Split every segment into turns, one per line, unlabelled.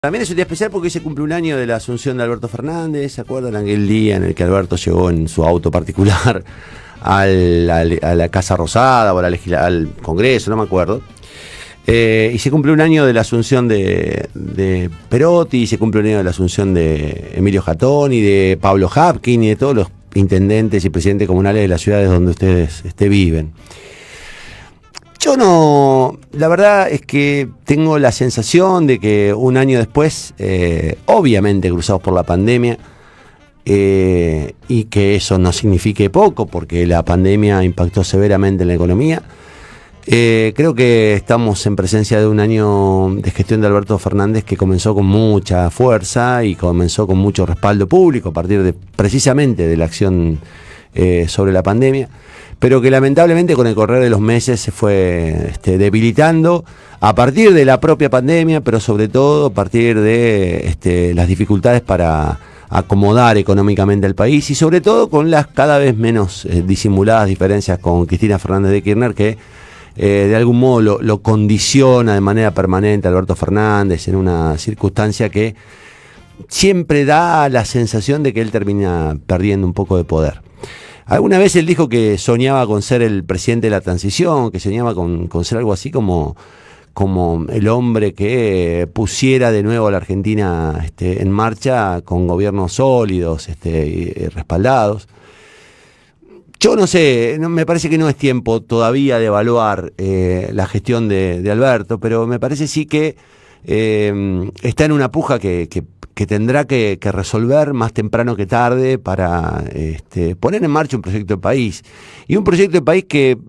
También es un día especial porque hoy se cumple un año de la asunción de Alberto Fernández. ¿Se acuerdan aquel día en el que Alberto llegó en su auto particular a la Casa Rosada o al Congreso? No me acuerdo. Y se cumple un año de la asunción de Perotti, y se cumple un año de la asunción de Emilio Jatón y de Pablo Hapkin y de todos los intendentes y presidentes comunales de las ciudades donde ustedes viven. Yo no, la verdad es que tengo la sensación de que un año después, obviamente cruzados por la pandemia, y que eso no signifique poco, porque la pandemia impactó severamente en la economía, creo que estamos en presencia de un año de gestión de Alberto Fernández que comenzó con mucha fuerza y comenzó con mucho respaldo público a partir precisamente de la acción sobre la pandemia, pero que lamentablemente con el correr de los meses se fue debilitando a partir de la propia pandemia, pero sobre todo a partir de las dificultades para acomodar económicamente al país y sobre todo con las cada vez menos disimuladas diferencias con Cristina Fernández de Kirchner, que de algún modo lo condiciona de manera permanente a Alberto Fernández en una circunstancia que siempre da la sensación de que él termina perdiendo un poco de poder. Alguna vez él dijo que soñaba con ser el presidente de la transición, que soñaba con ser algo así como el hombre que pusiera de nuevo a la Argentina en marcha con gobiernos sólidos y respaldados. Yo no sé, me parece que no es tiempo todavía de evaluar la gestión de Alberto, pero me parece sí que está en una puja que tendrá que resolver más temprano que tarde para poner en marcha un proyecto de país. Y un proyecto de país que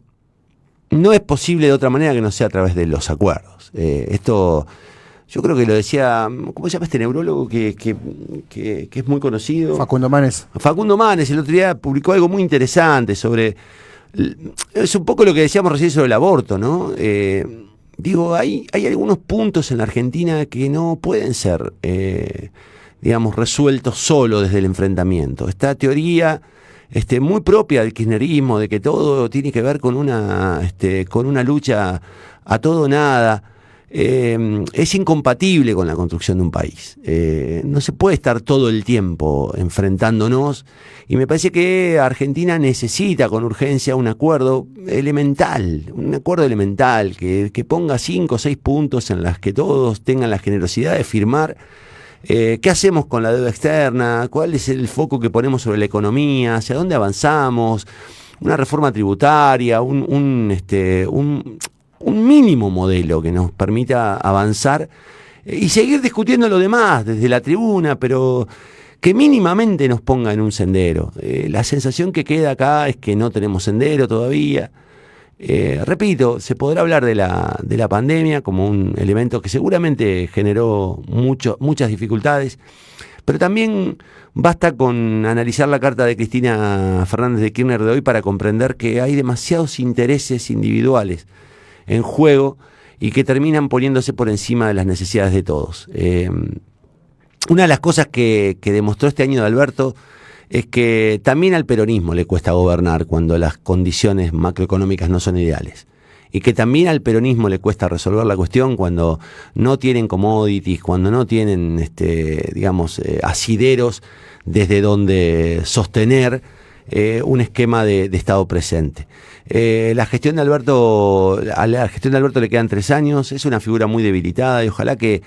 no es posible de otra manera que no sea a través de los acuerdos. Esto yo creo que lo decía, ¿cómo se llama este neurólogo que es muy conocido?
Facundo Manes.
Facundo Manes el otro día publicó algo muy interesante sobre... Es un poco lo que decíamos recién sobre el aborto, ¿no? Digo, hay algunos puntos en la Argentina que no pueden ser, resueltos solo desde el enfrentamiento. Esta teoría muy propia del kirchnerismo, de que todo tiene que ver con una lucha a todo o nada, es incompatible con la construcción de un país. No se puede estar todo el tiempo enfrentándonos, y me parece que Argentina necesita con urgencia un acuerdo elemental, que ponga 5 o 6 puntos en las que todos tengan la generosidad de firmar. ¿Qué hacemos con la deuda externa? ¿Cuál es el foco que ponemos sobre la economía? ¿Hacia dónde avanzamos? Una reforma tributaria, un mínimo modelo que nos permita avanzar y seguir discutiendo lo demás desde la tribuna, pero que mínimamente nos ponga en un sendero. La sensación que queda acá es que no tenemos sendero todavía. Repito, se podrá hablar de la pandemia como un elemento que seguramente generó muchas dificultades, pero también basta con analizar la carta de Cristina Fernández de Kirchner de hoy para comprender que hay demasiados intereses individuales en juego y que terminan poniéndose por encima de las necesidades de todos. Una de las cosas que demostró este año de Alberto es que también al peronismo le cuesta gobernar cuando las condiciones macroeconómicas no son ideales. Y que también al peronismo le cuesta resolver la cuestión cuando no tienen commodities, cuando no tienen, asideros desde donde sostener un esquema de Estado presente. A la gestión de Alberto le quedan 3 años, es una figura muy debilitada y ojalá que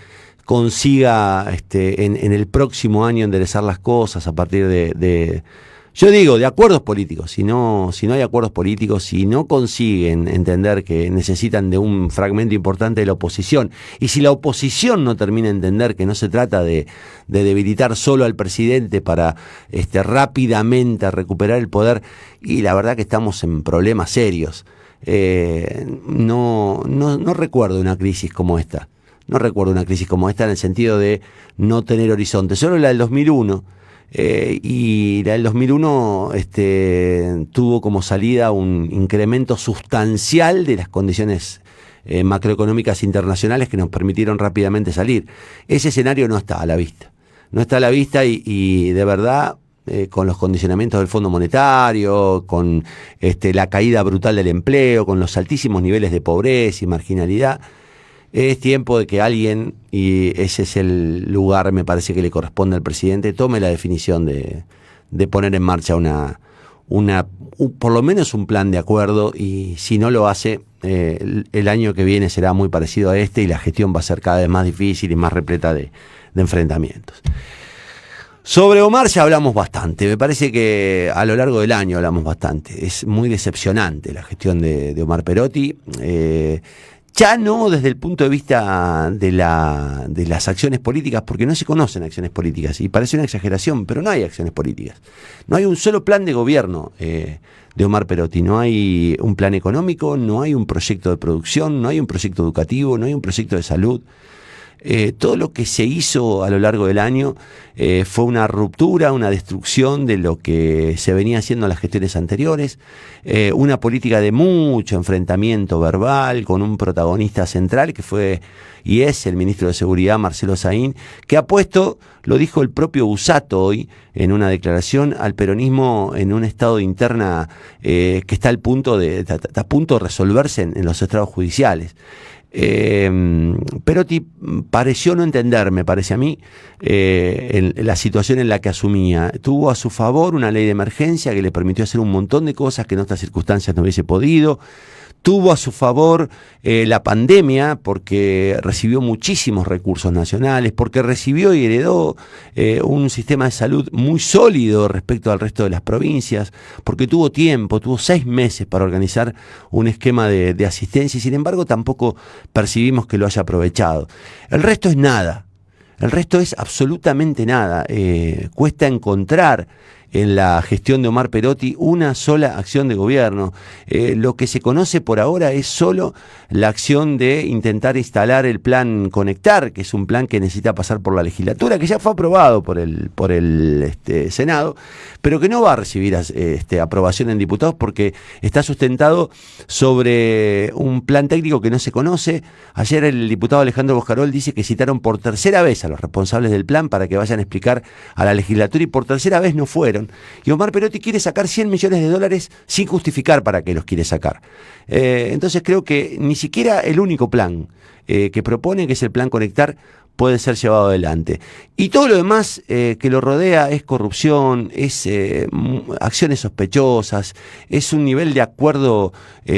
consiga en el próximo año enderezar las cosas a partir de acuerdos políticos. Si no hay acuerdos políticos, si no consiguen entender que necesitan de un fragmento importante de la oposición, y si la oposición no termina de entender que no se trata de debilitar solo al presidente para rápidamente recuperar el poder, y la verdad que estamos en problemas serios. No recuerdo una crisis como esta. No recuerdo una crisis como esta en el sentido de no tener horizonte. Solo la del 2001. Y la del 2001 tuvo como salida un incremento sustancial de las condiciones macroeconómicas internacionales que nos permitieron rápidamente salir. Ese escenario no está a la vista. No está a la vista y de verdad, con los condicionamientos del Fondo Monetario, con la caída brutal del empleo, con los altísimos niveles de pobreza y marginalidad, es tiempo de que alguien, y ese es el lugar, me parece que le corresponde al presidente, tome la definición de poner en marcha por lo menos un plan de acuerdo, y si no lo hace, el año que viene será muy parecido a este y la gestión va a ser cada vez más difícil y más repleta de enfrentamientos. Sobre Omar ya hablamos bastante, me parece que a lo largo del año hablamos bastante, es muy decepcionante la gestión de Omar Perotti, ya no desde el punto de vista de las acciones políticas, porque no se conocen acciones políticas, y parece una exageración, pero no hay acciones políticas, no hay un solo plan de gobierno de Omar Perotti, no hay un plan económico, no hay un proyecto de producción, no hay un proyecto educativo, no hay un proyecto de salud. Todo lo que se hizo a lo largo del año fue una ruptura, una destrucción de lo que se venía haciendo en las gestiones anteriores, una política de mucho enfrentamiento verbal con un protagonista central que fue y es el ministro de Seguridad, Marcelo Saín, que ha puesto, lo dijo el propio Busato hoy en una declaración, al peronismo en un estado de interna que está a punto de resolverse en los estrados judiciales. Perotti pareció no entender, me parece a mí, en la situación en la que asumía. Tuvo a su favor una ley de emergencia que le permitió hacer un montón de cosas que en otras circunstancias no hubiese podido. Tuvo a su favor la pandemia porque recibió muchísimos recursos nacionales, porque recibió y heredó un sistema de salud muy sólido respecto al resto de las provincias, porque tuvo tiempo, tuvo 6 meses para organizar un esquema de asistencia y sin embargo tampoco percibimos que lo haya aprovechado. El resto es nada, el resto es absolutamente nada. Cuesta encontrar en la gestión de Omar Perotti una sola acción de gobierno. Lo que se conoce por ahora es solo la acción de intentar instalar el plan Conectar, que es un plan que necesita pasar por la legislatura, que ya fue aprobado por el Senado, pero que no va a recibir aprobación en diputados porque está sustentado sobre un plan técnico que no se conoce. Ayer el diputado Alejandro Boscarol dice que citaron por tercera vez a los responsables del plan para que vayan a explicar a la legislatura y por tercera vez no fueron. Y Omar Perotti quiere sacar $100 millones sin justificar para qué los quiere sacar. Entonces creo que ni siquiera el único plan que propone, que es el plan Conectar, puede ser llevado adelante. Y todo lo demás que lo rodea es corrupción, es acciones sospechosas, es un nivel de acuerdo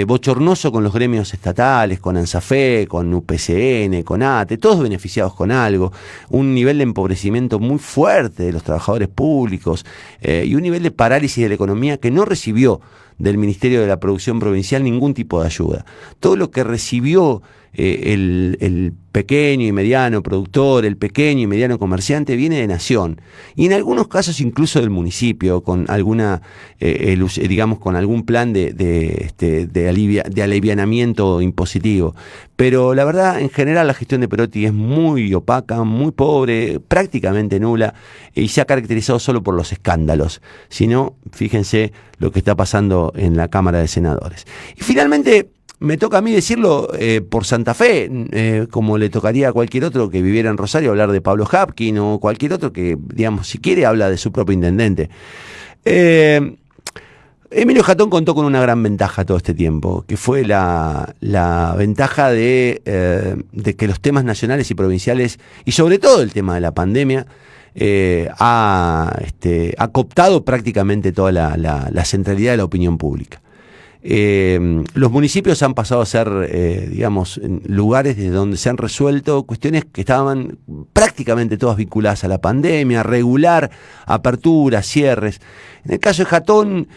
bochornoso con los gremios estatales, con ANSAFE, con UPCN, con ATE, todos beneficiados con algo, un nivel de empobrecimiento muy fuerte de los trabajadores públicos y un nivel de parálisis de la economía que no recibió del Ministerio de la Producción Provincial ningún tipo de ayuda. Todo lo que recibió el pequeño y mediano productor, el pequeño y mediano comerciante viene de Nación y en algunos casos incluso del municipio con alguna digamos con algún plan de alivianamiento impositivo, pero la verdad en general la gestión de Perotti es muy opaca, muy pobre, prácticamente nula y se ha caracterizado solo por los escándalos. Si no, fíjense lo que está pasando en la Cámara de Senadores. Y finalmente me toca a mí decirlo por Santa Fe, como le tocaría a cualquier otro que viviera en Rosario hablar de Pablo Hapkin o cualquier otro que, digamos, si quiere habla de su propio intendente. Emilio Jatón contó con una gran ventaja todo este tiempo, que fue la ventaja de que los temas nacionales y provinciales, y sobre todo el tema de la pandemia, ha cooptado prácticamente toda la centralidad de la opinión pública. Los municipios han pasado a ser, digamos, lugares desde donde se han resuelto cuestiones que estaban prácticamente todas vinculadas a la pandemia, regular, aperturas, cierres. En el caso de Jatón,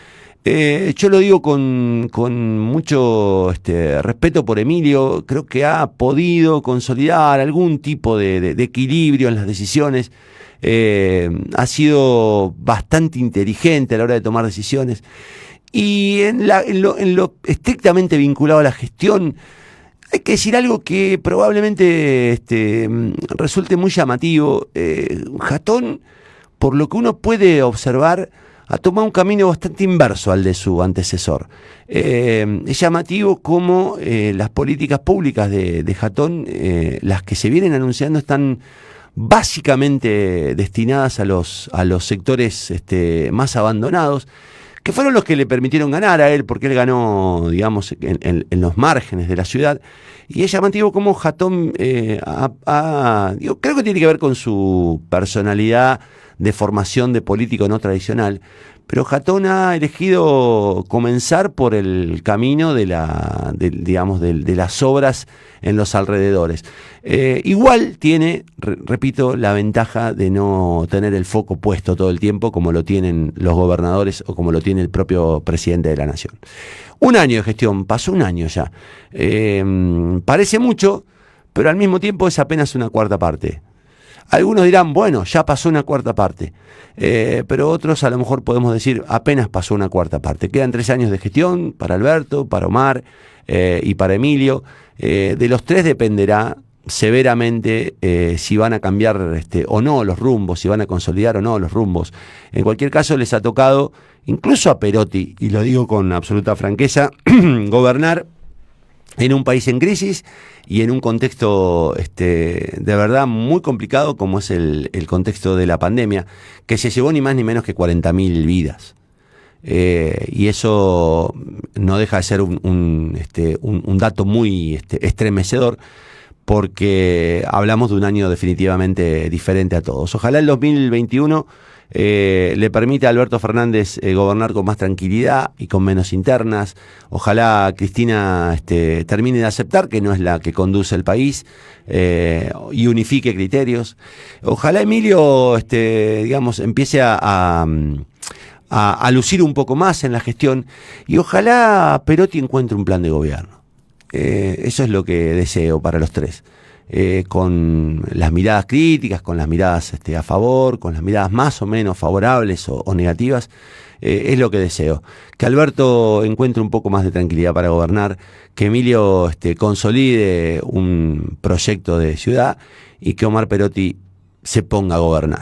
yo lo digo con mucho respeto por Emilio, creo que ha podido consolidar algún tipo de equilibrio en las decisiones, ha sido bastante inteligente a la hora de tomar decisiones. Y en lo estrictamente vinculado a la gestión, hay que decir algo que probablemente resulte muy llamativo. Jatón, por lo que uno puede observar, ha tomado un camino bastante inverso al de su antecesor. Es llamativo cómo las políticas públicas de Jatón, las que se vienen anunciando, están básicamente destinadas a los sectores más abandonados. que fueron los que le permitieron ganar a él, porque él ganó, digamos, en los márgenes de la ciudad. Y es llamativo cómo Hatton, creo que tiene que ver con su personalidad de formación de político no tradicional, pero Hatton ha elegido comenzar por el camino de las obras en los alrededores. Igual tiene, repito, la ventaja de no tener el foco puesto todo el tiempo como lo tienen los gobernadores o como lo tiene el propio presidente de la nación. Un año de gestión, pasó un año ya. Parece mucho, pero al mismo tiempo es apenas una cuarta parte. Algunos dirán, bueno, ya pasó una cuarta parte, pero otros a lo mejor podemos decir, apenas pasó una cuarta parte. Quedan 3 años de gestión para Alberto, para Omar y para Emilio. De los 3 dependerá severamente si van a cambiar o no los rumbos, si van a consolidar o no los rumbos. En cualquier caso les ha tocado, incluso a Perotti, y lo digo con absoluta franqueza, gobernar en un país en crisis y en un contexto de verdad muy complicado como es el contexto de la pandemia, que se llevó ni más ni menos que 40.000 vidas. Y eso no deja de ser un dato muy estremecedor, porque hablamos de un año definitivamente diferente a todos. Ojalá el 2021 le permite a Alberto Fernández gobernar con más tranquilidad y con menos internas. Ojalá Cristina termine de aceptar que no es la que conduce el país y unifique criterios. Ojalá Emilio empiece a lucir un poco más en la gestión, y ojalá Perotti encuentre un plan de gobierno. Eso es lo que deseo para los 3. Con las miradas críticas, con las miradas a favor, con las miradas más o menos favorables o negativas, es lo que deseo. Que Alberto encuentre un poco más de tranquilidad para gobernar, que Emilio consolide un proyecto de ciudad y que Omar Perotti se ponga a gobernar.